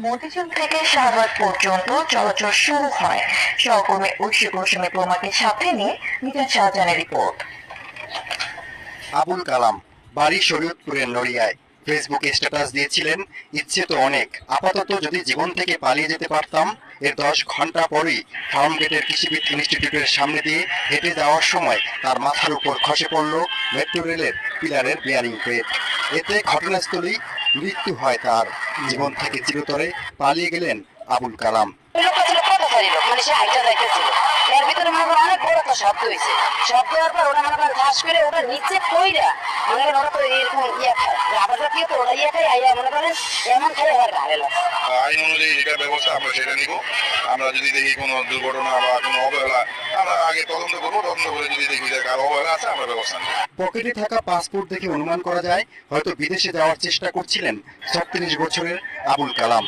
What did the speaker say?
মতিঝিল থেকে শাহবাগ পর্যন্ত চলাচল শুরু হয় সহকর্মী ঐশী গোস্বামী প্রমাকে সাথে নিয়ে মিজান শাহজাহানের রিপোর্ট। আবুল কালাম বাড়ি শরীয়তপুরের নড়িয়ায় ফেসবুকে স্ট্যাটাস দিয়েছিলেন, ইচ্ছে তো অনেক, আপাতত যদি জীবন থেকে পালিয়ে যেতে পারতাম। এর 10 ঘন্টা পরেই ফার্মগেটের কৃষিবিদ ইনস্টিটিউটের সামনে দিয়ে হেঁটে যাওয়ার সময় তার মাথার উপর খসে পড়ল মেট্রো রেলের পিলারের বেয়ারিং প্লেট। এতে ঘটনাস্থলেই মৃত্যু হয় তার। জীবন থেকে চিরতরে পালিয়ে গেলেন আবুল কালাম। মানে সে হাইটা যাইতেছিল, এর ভিতরে মনে করেন অনেক বড় একটা শব্দ হয়েছে। শব্দ হওয়ার পর ওটা মনে করেন ঠাস করে ওটা নিচে কইরা মনে করেন ওটা তো এরকম খায়, রাবার জাতীয়, তো ওটা খায় আইয়া মনে করেন এমন খায় আর ঘাড়ে লাগে। আইন অনুযায়ী যেটা ব্যবস্থা আমরা সেটা নিব। আমরা যদি দেখি কোনো দুর্ঘটনা বা কোনো অবহেলা, আমরা আগে তদন্ত করবো। তদন্ত করে যদি দেখি যে কারো অবহেলা আছে, আমরা ব্যবস্থা নেব। পকেটে থাকা পাসপোর্ট দেখে অনুমান করা যায় হয়তো বিদেশে যাওয়ার চেষ্টা করছিলেন 36 বছরের আবুল কালাম।